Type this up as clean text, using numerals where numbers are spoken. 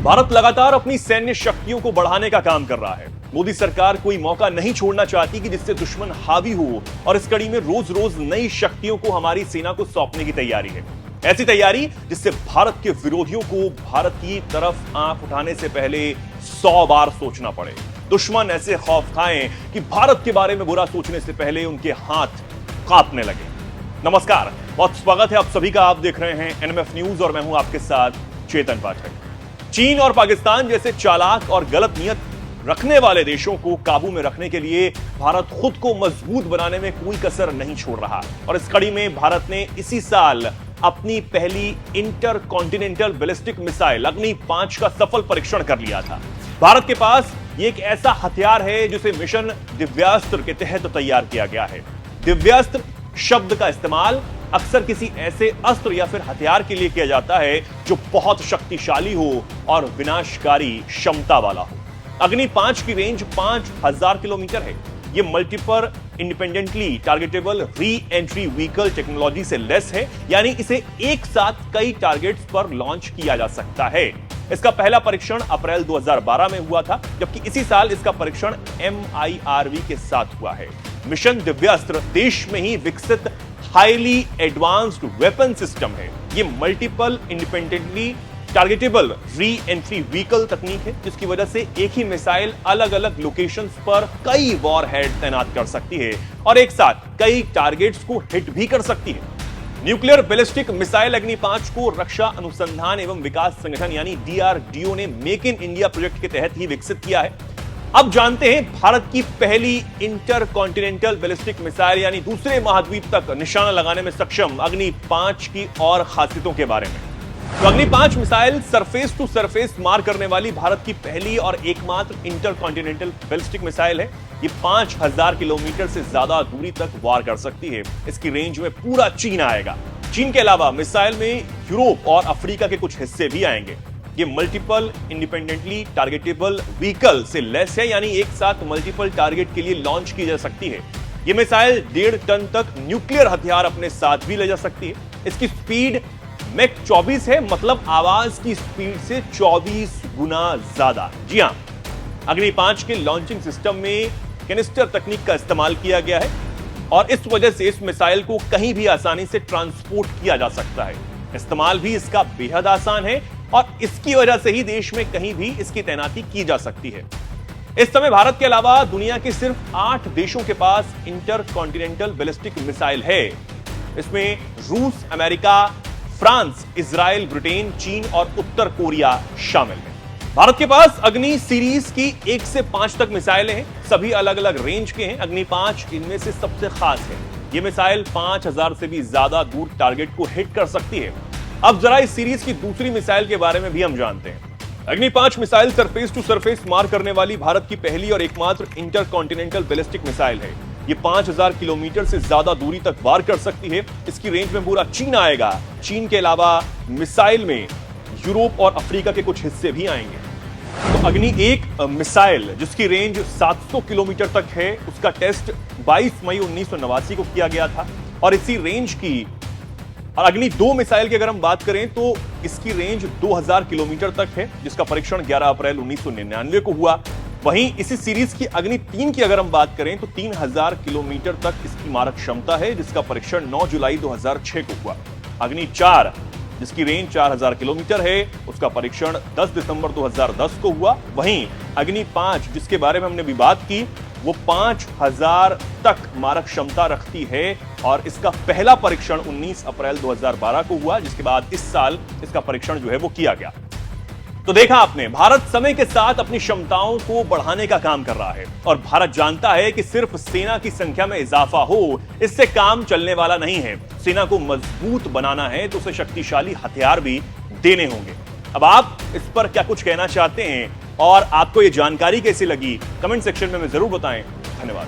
भारत लगातार अपनी सैन्य शक्तियों को बढ़ाने का काम कर रहा है। मोदी सरकार कोई मौका नहीं छोड़ना चाहती कि जिससे दुश्मन हावी हो, और इस कड़ी में रोज रोज नई शक्तियों को हमारी सेना को सौंपने की तैयारी है। ऐसी तैयारी जिससे भारत के विरोधियों को भारत की तरफ आंख उठाने से पहले 100 बार सोचना पड़े। दुश्मन ऐसे खौफ खाएं कि भारत के बारे में बुरा सोचने से पहले उनके हाथ कांपने लगे। नमस्कार, बहुत स्वागत है आप सभी का। आप देख रहे हैं एनएमएफ न्यूज और मैं हूं आपके साथ चेतन पाठक। चीन और पाकिस्तान जैसे चालाक और गलत नियत रखने वाले देशों को काबू में रखने के लिए भारत खुद को मजबूत बनाने में कोई कसर नहीं छोड़ रहा, और इस कड़ी में भारत ने इसी साल अपनी पहली इंटर कॉन्टिनेंटल बैलिस्टिक मिसाइल अग्नि 5 का सफल परीक्षण कर लिया था। भारत के पास ये एक ऐसा हथियार है जिसे मिशन दिव्यास्त्र के तहत तैयार किया गया है। दिव्यास्त्र शब्द का इस्तेमाल अक्सर किसी ऐसे अस्त्र या फिर हथियार के लिए किया जाता है जो बहुत शक्तिशाली हो और विनाशकारी क्षमता वाला हो। अग्नि 5 की रेंज 5000 किलोमीटर है। यह multiple independently targetable re entry vehicle technology से लेस है, यानी इसे एक साथ कई टारगेट्स पर लॉन्च किया जा सकता है। इसका पहला परीक्षण अप्रैल 2012 में हुआ था, जबकि इसी साल इसका परीक्षण MIRV के साथ हुआ है। मिशन दिव्यास्त्र देश में ही विकसित हाईली एडवांस्ड वेपन सिस्टम है। यह multiple independently targetable re entry vehicle तकनीक है, जिसकी वजह से एक ही मिसाइल अलग अलग लोकेशंस पर कई वॉरहेड तैनात कर सकती है और एक साथ कई टारगेट्स को हिट भी कर सकती है। न्यूक्लियर बैलिस्टिक मिसाइल अग्नि 5 को रक्षा अनुसंधान एवं विकास संगठन यानी DRDO ने मेक इन इंडिया प्रोजेक्ट के तहत ही विकसित किया है। अब जानते हैं भारत की पहली इंटर कॉन्टिनेंटल बैलिस्टिक मिसाइल यानी दूसरे महाद्वीप तक निशाना लगाने में सक्षम अग्नि 5 की और खासियतों के बारे में। तो अग्नि 5 मिसाइल सरफेस टू सरफेस मार करने वाली भारत की पहली और एकमात्र इंटर कॉन्टिनेंटल बैलिस्टिक मिसाइल है। ये 5000 किलोमीटर से ज्यादा दूरी तक वार कर सकती है। इसकी रेंज में पूरा चीन आएगा। चीन के अलावा मिसाइल में यूरोप और अफ्रीका के कुछ हिस्से भी आएंगे। ये मल्टीपल इंडिपेंडेंटली टारगेटेबल व्हीकल से लेस है, यानी एक साथ मल्टीपल टारगेट के लिए लॉन्च की जा सकती है। ये मिसाइल 1.5 टन तक न्यूक्लियर हथियार अपने साथ भी ले जा सकती है। इसकी स्पीड मैक 24 है, मतलब आवाज की स्पीड से 24 गुना ज्यादा। जी हां, अग्नि 5 के लॉन्चिंग सिस्टम में कैनिस्टर तकनीक का इस्तेमाल किया गया है और इस वजह से इस मिसाइल को कहीं भी आसानी से ट्रांसपोर्ट किया जा सकता है। इस्तेमाल भी इसका बेहद आसान है और इसकी वजह से ही देश में कहीं भी इसकी तैनाती की जा सकती है। इस समय भारत के अलावा दुनिया के सिर्फ 8 देशों के पास इंटर कॉन्टिनेंटल बैलिस्टिक मिसाइल है। इसमें रूस, अमेरिका, फ्रांस, इजराइल, ब्रिटेन, चीन और उत्तर कोरिया शामिल है। भारत के पास अग्नि सीरीज की 1 से 5 तक मिसाइलें हैं। सभी अलग अलग रेंज के हैं। अग्नि 5 इनमें से सबसे खास है। यह मिसाइल 5000 से भी ज्यादा दूर टारगेट को हिट कर सकती है। अब जरा इस सीरीज की दूसरी मिसाइल के बारे में भी हम जानते हैं। अग्नि 5 मिसाइल सरफेस टू सरफेस मार करने वाली भारत की पहली और एकमात्र इंटर कॉन्टिनेंटल बैलिस्टिक मिसाइल है। ये 5000 किलोमीटर से ज्यादा दूरी तक वार कर सकती है। इसकी रेंज में पूरा चीन आएगा। चीन के अलावा मिसाइल में यूरोप और अफ्रीका के कुछ हिस्से भी आएंगे। तो अग्नि 1 मिसाइल जिसकी रेंज 700 किलोमीटर तक है, उसका टेस्ट 22 मई 1989 को किया गया था और इसी रेंज की। और अग्नि 2 मिसाइल की अगर हम बात करें तो इसकी रेंज 2000 किलोमीटर तक है, जिसका परीक्षण 11 अप्रैल 1999 को हुआ। वहीं इसी सीरीज की अग्नि 3 की अगर हम बात करें तो 3000 किलोमीटर तक इसकी मारक क्षमता है, जिसका परीक्षण 9 जुलाई 2006 को हुआ। अग्नि 4 जिसकी रेंज 4000 किलोमीटर है, उसका परीक्षण 10 दिसंबर 2010 को हुआ। वहीं अग्नि 5 जिसके बारे में हमने अभी बात की, वो 5000 तक मारक क्षमता रखती है और इसका पहला परीक्षण 19 अप्रैल 2012 को हुआ, जिसके बाद इस साल इसका परीक्षण जो है वो किया गया। तो देखा आपने, भारत समय के साथ अपनी क्षमताओं को बढ़ाने का काम कर रहा है और भारत जानता है कि सिर्फ सेना की संख्या में इजाफा हो इससे काम चलने वाला नहीं है। सेना को मजबूत बनाना है तो उसे शक्तिशाली हथियार भी देने होंगे। अब आप इस पर क्या कुछ कहना चाहते हैं और आपको यह जानकारी कैसी लगी, कमेंट सेक्शन में जरूर बताएं। धन्यवाद।